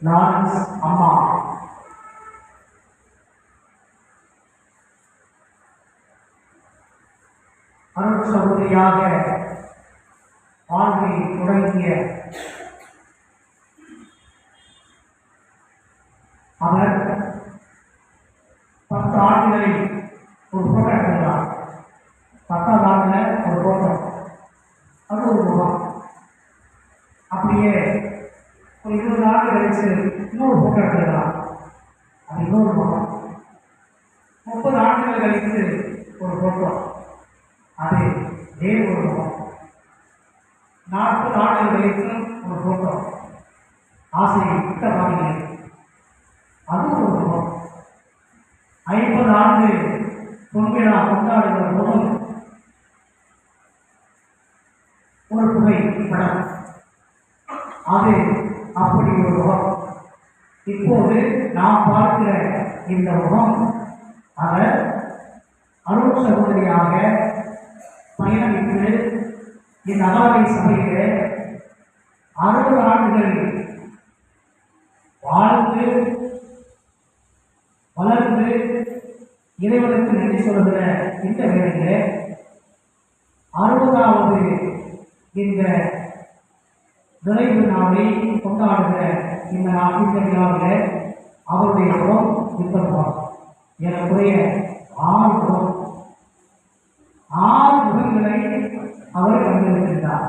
Lawrence அம்மா. அருள் சகோதரியாக வாழ்வை தொடங்கிய அவர் 10 ஆண்டுகளில் ஒரு போட்டோ எடுத்தார். 10வது ஆண்டுல ஒரு போட்டோ, அது ஒரு முகம். அப்படியே ஒரு 20 ஆண்டு கழிச்சு இன்னொரு போட்டோ எடுத்துக்கலாம், அது இன்னொரு முகம். 30 ஆண்டுகள் கழித்து ஒரு போட்டோ, அது வேறு ஒரு முகம். 40 ஆண்டுகள் கழித்து ஒரு போட்டோ, ஆசையை விட்ட பாருங்க, அது ஒரு முகம். 50 ஆண்டு பொன்விழா கொண்டாடுகிற போது ஒரு புகைப்படம், அது அப்படி ஒரு முகம். இப்போது நாம் பார்க்கிற இந்த முகம் அவர் அருள் சகோதரியாக பயணமிட்டு இந்த அகாவை சபையிலே 60 ஆண்டுகள் வாழ்ந்து வளர்ந்து இறைவனுக்கு நன்றி சொல்கிற இந்த வேளையிலே 60வது இந்த நிறைவு நாளை கொண்டாடுகிற இந்த விழாவில் அவருடைய முகம் விருப்பம் எனக்குரிய 6 முகங்களை அவர் கண்டிருக்கின்றார்.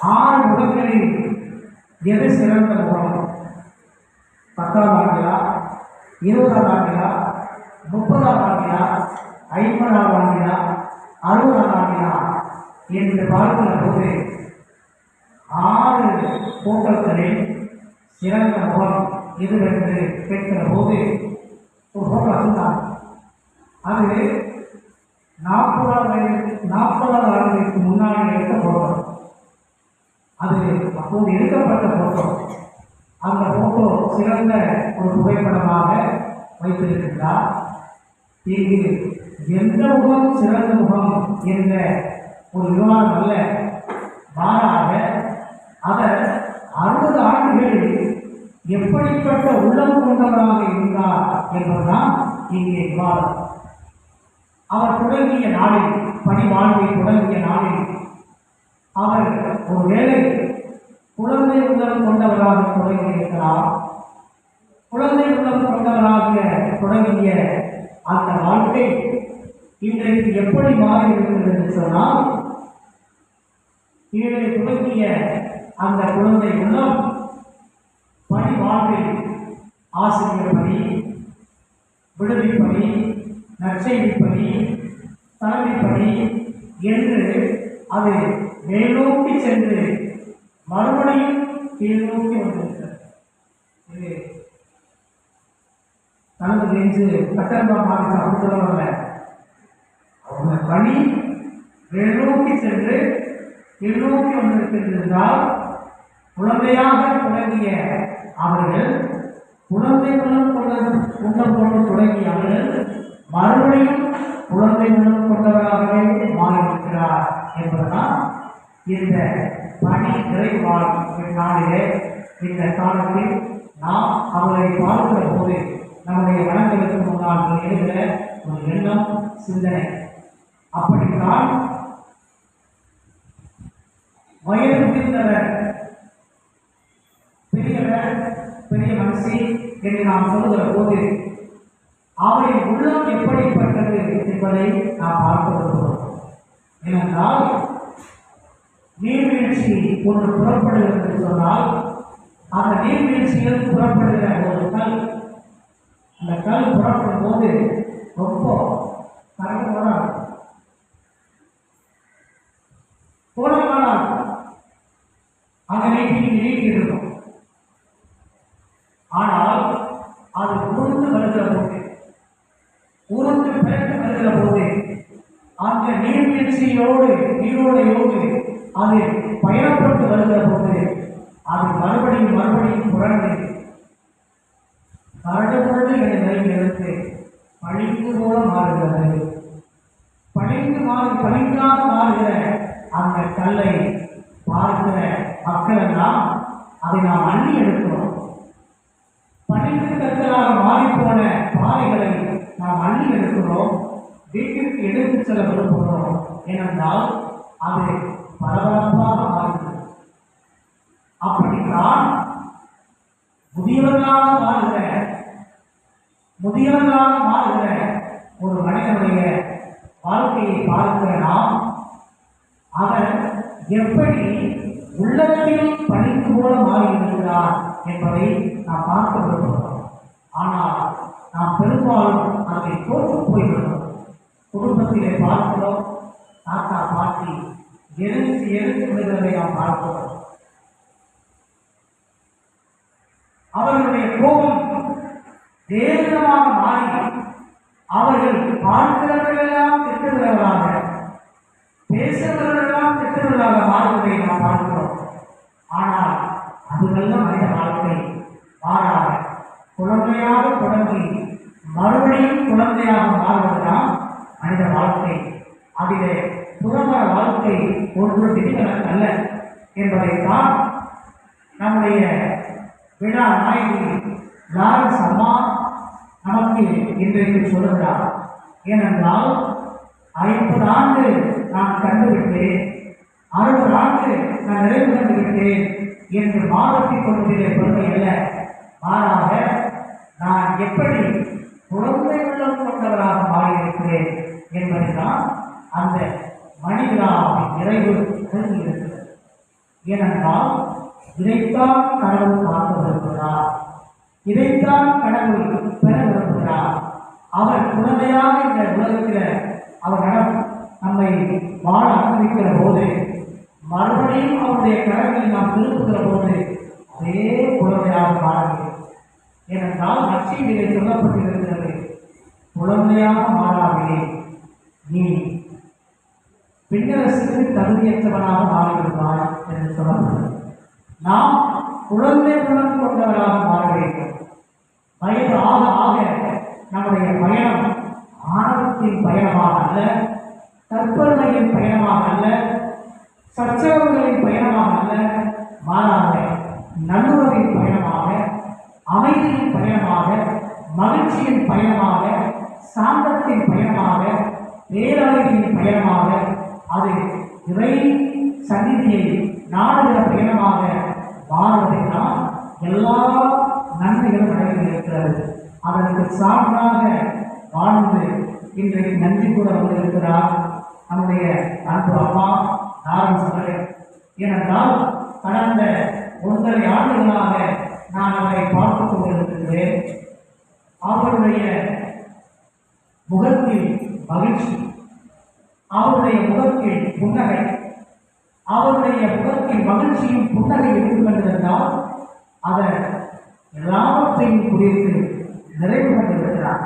6 முகங்களில் எது சிறந்த முகம்? 10வது ஆண்டிலா, 20வது ஆண்டிலா, 30வது ஆண்டிலா, 50வது ஆண்டிலா, 60வது ஆண்டிலா என்று பார்க்கிற போது 6 போட்டோக்களில் சிறந்த முகம் எதுவென்று கேட்கிற போது ஒரு போட்டோ சொன்னார். அது 40வது ஆண்டுகளுக்கு முன்னாடி எடுத்த போட்டோ. அது அப்போது எடுக்கப்பட்ட போட்டோ. அந்த போட்டோ சிறந்த ஒரு புகைப்படமாக வைத்திருக்கின்றார். இங்கு எந்த முகம் சிறந்த முகம் என்ற ஒரு விவாதம் அல்ல, மாறாக அவர் 60 ஆண்டுகளில் எப்படிப்பட்ட உள்ளம் கொண்டவராக இருந்தார் என்பதுதான் இங்கே விவாதம். அவர் தொடங்கிய நாளில், பணி வாழ்வை தொடங்கிய நாளில் அவர் ஒருவேளை குழந்தை உள்ளம் கொண்டவராக தொடங்கியிருக்கிறார். குழந்தை உள்ளம் கொண்டவராக தொடங்கிய அந்த வாழ்க்கை இன்றைக்கு எப்படி மாறி இருக்கிறது என்று சொன்னால், கீழே தொடங்கிய அந்த குழந்தை உள்ளம் பணி வாழ்வில் ஆசிரியர் பணி, விடுதி பணி, நற்செய்தி பணி, தலைமை பணி என்று அது மேல்நோக்கி சென்று மறுபடியும் கீழ்நோக்கி வந்திருக்கிறது. இது தனது நெஞ்சு கட்டணமாக அப்படி சொல்லவில்ல. அவங்க பணி மேல்நோக்கி சென்று கீழ்நோக்கி வந்திருக்கின்றால், குழந்தையாக தொடங்கிய அவர்கள் குழந்தை உள்ளம் கொண்டு தொடங்கிய அவர்கள் மறுபடியும் குழந்தை உள்ளம் கொண்டவராகவே மாறியிருக்கிறார் என்பதுதான் இந்த பணி நிறைவாழ் நாளிலே இந்த காலத்தில் நாம் அவரை பார்க்கிற போது நம்முடைய வளங்களுக்கு முன்னால் எழுகிற ஒரு எண்ணம், சிந்தனை. அப்படித்தான் வயது முதிர்ந்தவர், பெரியவர், பெரிய மனசி என்று நாம் சொல்லுகிற போது அவரின் உள்ளம் எப்படிப்பட்டது என்பதை நாம் பார்க்க வருகிறோம். ஏனென்றால் நீர்வீழ்ச்சி ஒன்று புறப்படுகிறது என்று சொன்னால், அந்த நீர்வீழ்ச்சியில் புறப்படுகிற ஒரு கல், அந்த கல் புறப்படும் போது ரொம்ப கோலமானால் அங்க நீட்டி இருக்கும். ஆனால் அது உருண்டு வருகிற போது, உருண்டு பிறகு வருகிற போது அந்த நீர்வீழ்ச்சியோடு நீரோடையோடு அது பயணப்பட்டு வருகிற போது அது மறுபடியும் புரண்டு கரடு என நிலையில் இருந்து பழிந்து போல மாறுகிறது. பழிங்காக மாறுகிற அந்த கல்லை பார்க்கிற மக்கள் எல்லாம் அதை நாம் அள்ளி எடுக்கிறோம். பனிக்கு கற்களாக மாறிப்போன பாறைகளை நாம் அள்ளி எடுக்கிறோம், வீட்டிற்கு எடுத்து செல்ல விரும்புகிறோம். ஏனென்றால் அது பரபரப்பாக மாறுகிறது. அப்படித்தான் முதியவர்களாக மாறுகிற ஒரு மனிதனுடைய வாழ்க்கையை பார்க்கிற நாம் அவர் எப்படி உள்ளத்தில் பணிக்கு போல மாறியிருக்கிறார் என்பதை நாம் பார்க்க விரும்புகிறோம். ஆனால் நாம் பெரும்பாலும் அதை தோற்று போய்விடுகிறோம். குடும்பத்திலே பார்க்கிறோம், தாத்தா பாட்டி எரிந்து விடுகிறதை நாம் பார்க்கிறோம். அவர்களுடைய கோபம் வேகமாக மாறி அவர்கள் பார்க்கிறவர்களெல்லாம் திட்டுகிறவர்களாக, பேசுகிறவர்களெல்லாம் திட்டுகிறவர்களாக மாறுவதை நாம் பார்க்கிறோம். ஆனால் அதுவெல்லாம் மனித வாழ்க்கை. மாறாக குழந்தையாக தொடங்கி மறுபடியும் குழந்தையாக மாறுவதுதான் மனித வாழ்க்கை. அதிலே புறமர வாழ்க்கை ஒன்று விதிவிலக்கு அல்ல என்பதைத்தான் நம்முடைய விழா நாயகி லாரன்ஸ் அம்மா நமக்கு இன்றைக்கு சொல்லுகிறார். ஏனென்றால் 50 ஆண்டு நான் கண்டுவிட்டேன், 60 ஆண்டு நான் நிறைவு கண்டுவிட்டேன் என்று மாதத்திக் கொள்வதிலே பொறுமை அல்ல. மாறாக நான் எப்படி குழந்தை உள்ளம் கொண்டவராக மாறியிருக்கிறேன் என்பதுதான் அந்த மனிதராவின் நிறைவு இருக்கிறது. ஏனென்றால் இதைத்தான் கடவுள் பார்க்க விரும்புகிறார், இதைத்தான் கடவுள் பெற விரும்புகிறார். அவர் குழந்தையாக இந்த உலகத்தில் அவரிடம் நம்மை வாழ அனுமதிக்கிற போது, மறுபடியும் அவருடைய கடவுளை நாம் திருப்புகிற போது அதே குழந்தையாக மாறுகிறது. ஏனென்றால் நற்செய்தியிலே சொல்லப்பட்டிருக்கிறது, குழந்தையாக மாறாவிலே நீ பின்னரசுக்கு தகுதியற்றவனாக மாறிவிடுவாய் என்று சொல்லப்படுகிறது. நாம் குழந்தை உணர்வு கொண்டவராக மாற வேண்டும். வயது ஆக ஆக நம்முடைய பயணம் ஆணவத்தின் பயணமாக அல்ல, தற்பெருமையின் பயணமாக அல்ல, சச்சரவுகளின் பயணமாக அல்ல, மாறாக நல்லுறவின் பயணமாக, அமைதியின் பயணமாக, மகிழ்ச்சியின் பயணமாக, சாந்தத்தின் பயணமாக, பேரமைதியின் பயணமாக, அது இறை சந்நிதியை நாடுகிற பயணமாக மாறுவதைத்தான் எல்லா நன்மைகளும் அடைந்திருக்கிறது. அதற்கு சான்றாக வாழ்ந்து இன்றைக்கு நன்றி கூட வந்திருக்கிறார் நம்முடைய அன்பு அம்மா லாரன்ஸ் அவர்கள். ஏனென்றால் கடந்த 1.5 ஆண்டுகளாக நான் அவரை பார்த்துக் கொண்டிருக்கின்றேன். அவருடைய முகத்தில் மகிழ்ச்சி, அவருடைய முகத்தில் புன்னகை, அவருடைய முகத்தில் மகிழ்ச்சியும் புன்னகை இருக்கின்றதால் அவர் எல்லாவற்றையும் குறித்து நிறைவு கண்டிருக்கிறார்.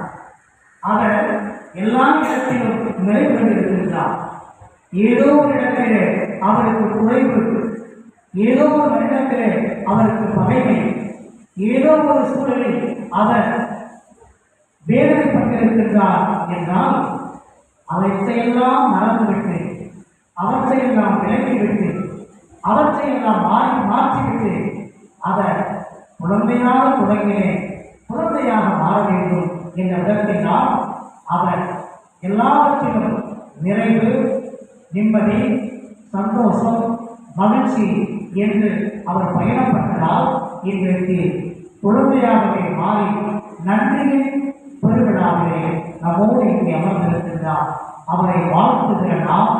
அவர் எல்லா இடத்திலும் நிறைவு கண்டிருக்கிறார். ஏதோ ஒரு இடத்திலே அவருக்கு குறைவு, ஏதோ ஒரு இடத்திலே அவருக்கு பகைமை, ஏதோ ஒரு சூழலில் அவர் வேதனைப்பட்டிருக்கின்றார் என்றால் அவற்றையெல்லாம் மறந்துவிட்டு, அவற்றையெல்லாம் விலக்கிவிட்டு, அவற்றையெல்லாம் மாற்றிவிட்டு அவர் குழந்தையாக தொடங்கினேன், குழந்தையாக மாற வேண்டும் என்ற விதத்தினால் அவர் எல்லாவற்றிலும் நிறைவு, நிம்மதி, சந்தோஷம், மகிழ்ச்சி என்று அவர் பயணப்பட்டதால் இன்றைக்கு குழந்தையாகவே மாறி நன்றியின் பெருவிழாவிலே நம்மோடு இங்கே அமர்ந்திருக்கின்றார். அவரை வாழ்த்துகிற நாம்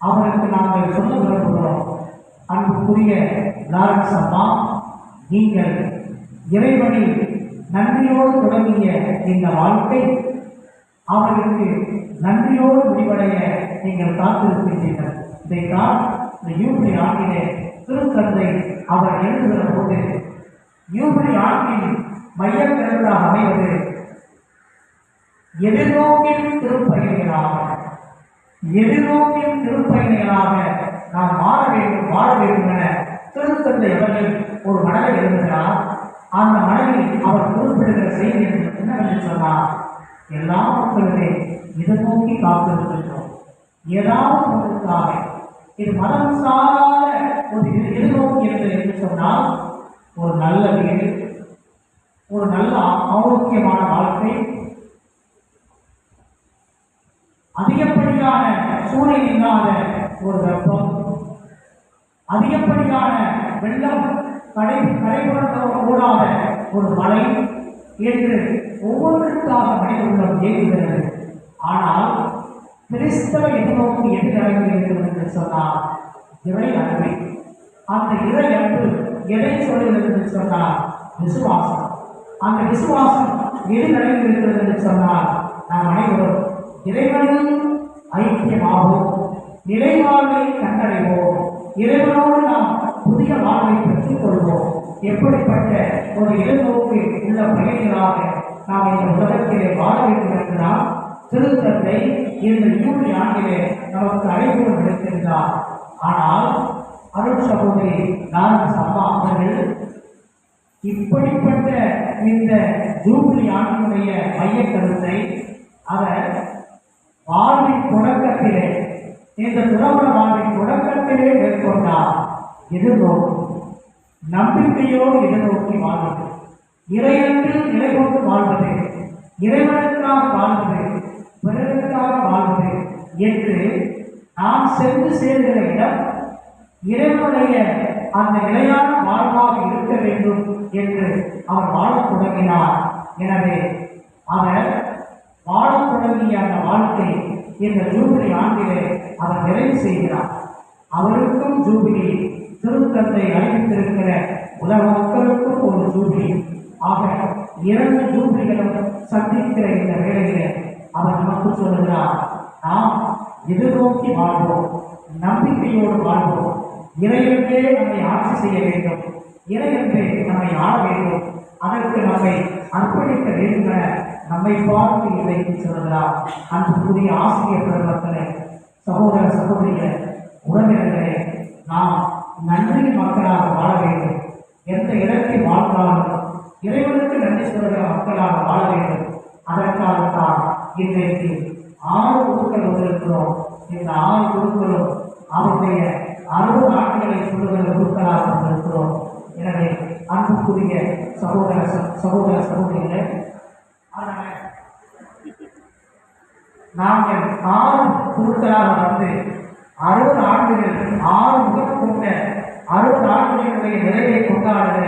அவருக்கு நாங்கள் சொல்ல விரும்புகிறோம், அன்புக்குரிய லாரன்ஸ் அம்மா, நீங்கள் இறைவனில் நன்றியோடு தொடங்கிய இந்த வாழ்க்கை அவருக்கு நன்றியோடு முடிவடைய நீங்கள் காத்திருக்கின்றீர்கள். இதைத்தான் இந்த யூபிலி ஆண்டிலே திருத்தந்தை அவர் எழுதுகிற போது, யூபிலி ஆண்டின் மையக்கருத்தாக அமைவது எதிர்நோக்கின் திருப்பயணிகளாக நாம் வாழ வேண்டும் என திருத்தந்தை அவர்கள் ஒரு மடலை எழுதுகிறார். அந்த மடலில் அவர் குறிப்பிடுகிற செய்தி என்னவென்று சொன்னார், எல்லா மக்களுமே எதிர்நோக்கி காத்திருக்கின்றோம். ஏதாவது ஒன்றுக்காக இது மதம் சாராத ஒரு எதிர்நோக்கி என்று சொன்னால் நல்ல வீடு, ஒரு நல்ல ஆரோக்கியமான வாழ்க்கை, அதிகப்படியான சூழல் இல்லாத ஒரு வெப்பம், அதிகப்படியான வெள்ளம், கரைபுரந்த கூடாத ஒரு மழை என்று ஒவ்வொன்றுக்காக மனித உள்ளம் ஏங்குகிறது. ஆனால் கிறிஸ்தவ எதிர்நோக்கு எது நடக்கிறது என்று சொன்னால் இறை அன்பு. அந்த இறை அன்பு எதை சொல்லுகிறது என்று சொன்னால் விசுவாசம். அந்த விசுவாசம் எது நடக்கிறது என்று சொன்னால் நாம் அனைவரும் இறைவனில் ஐக்கியமாகவும் நிலைவாழ்வை கண்டடைவோம். இறைவனோடு நாம் புதிய வாழ்வை பெற்றுக் கொள்வோம். எப்படிப்பட்ட ஒரு எதிர்நோக்கு உள்ள பயணிகளாக நாம் இந்த உலகத்திலே வாழ வேண்டும் என்றால் திருத்தந்தை இந்த யூனி ஆண்டிலே நமக்கு அழைப்பு விடுத்திருந்தார். ஆனால் அருள் சகோதரி லாரன்ஸ் அம்மா அவர்கள் இப்படிப்பட்ட இந்த ஜூபிலி ஆண்டினுடைய மைய கருத்தை அவர் வாழ்வின் தொடக்கத்திலே, இந்த துறவர வாழ்வின் தொடக்கத்திலே மேற்கொண்டார். எதிர்நோக்கு, நம்பிக்கையோடு எதிர்நோக்கி வாழ்வது, இறையன்றில் நிலை கொண்டு வாழ்வது, இறைவனுக்காக வாழ்வது, பிறருக்காக வாழ்வது என்று நாம் சென்று சேர்கிற இடம் இறைவனுடைய அந்த நிலையான வாழ்வாக இருக்க வேண்டும் என்று அவர் வாழத் தொடங்கினார். எனவே அவர் வாழத் தொடங்கிய அந்த வாழ்க்கை இந்த ஜூபிலி ஆண்டிலே அவர் நிறைவு செய்கிறார். அவருக்கும் ஜூபிலி, திருத்தந்தை அறிவித்திருக்கிற உலக மக்களுக்கும் ஒரு ஜூபிலி ஆக 2 ஜூபிலிகளும் சந்திக்கிற இந்த வேளையிலே அவர் நமக்கு சொல்லுகிறார், நாம் எதிர்நோக்கி வாழ்வோம், நம்பிக்கையோடு வாழ்வோம், இறைவனே நம்மை ஆட்சி செய்ய வேண்டும், இறைவனே நம்மை ஆள வேண்டும், அதற்கு நம்மை அர்ப்பணிக்க வேண்டும் என நம்மை பார்த்து இதை சொல்கிறார். அன்புக்குரிய ஆசிரியர் பெருமக்களே, சகோதர சகோதரிகளே, உறவினர்களே, நாம் நன்றி மக்களாக வாழ வேண்டும். எந்த இடத்தில் வாழ்ந்தாலும் இறைவனுக்கு நன்றி சொல்கிற மக்களாக வாழ வேண்டும். அதற்காகத்தான் இன்றைக்கு 6 குழுக்கள் வந்திருக்கிறோம். இந்த 6 குழுக்களும் அவருடைய 60 ஆண்டுகளை சொல்லுகிற குழுக்களாக வந்திருக்கிறோம். எனவே அன்புக்குரிய சகோதர சகோதரிகளே, நாங்கள் 6 குழுக்களாக வந்து 60 ஆண்டுகள் 6 முகம் கொண்ட 60 ஆண்டுகளுடைய நிறைவை கொண்டாடுகிற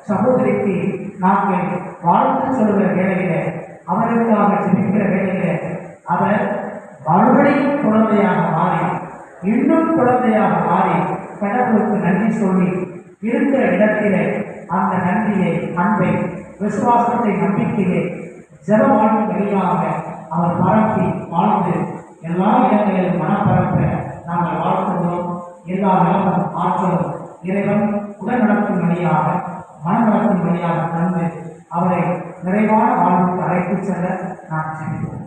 சகோதரிக்கு நாங்கள் வாழ்த்து சொல்லுகிற வேலையில, அவருக்காக ஜெபிக்கிற வேலையில அவர் மறுபடியும் குழந்தையாக மாறி, இன்னும் குழந்தையாக மாறி கடவுளுக்கு நன்றி சொல்லி இருக்கிற இடத்திலே அந்த நன்றியை, அன்பை, விசுவாசத்தை, நம்பிக்கையை ஜெப வாழ்வின் வழியாக அவர் பரப்பி வாழ்ந்து எல்லா இடங்களிலும் மனப்பரப்ப நாங்கள் வாழ்த்துகிறோம். எல்லா நலமும் ஆற்றலும் இறைவன் உடல் நலத்தின் வழியாக, மனநலத்தின் வழியாக தந்து அவரை நிறைவான வாழ்வுக்கு அழைத்து செல்ல நான் செய்கிறோம்.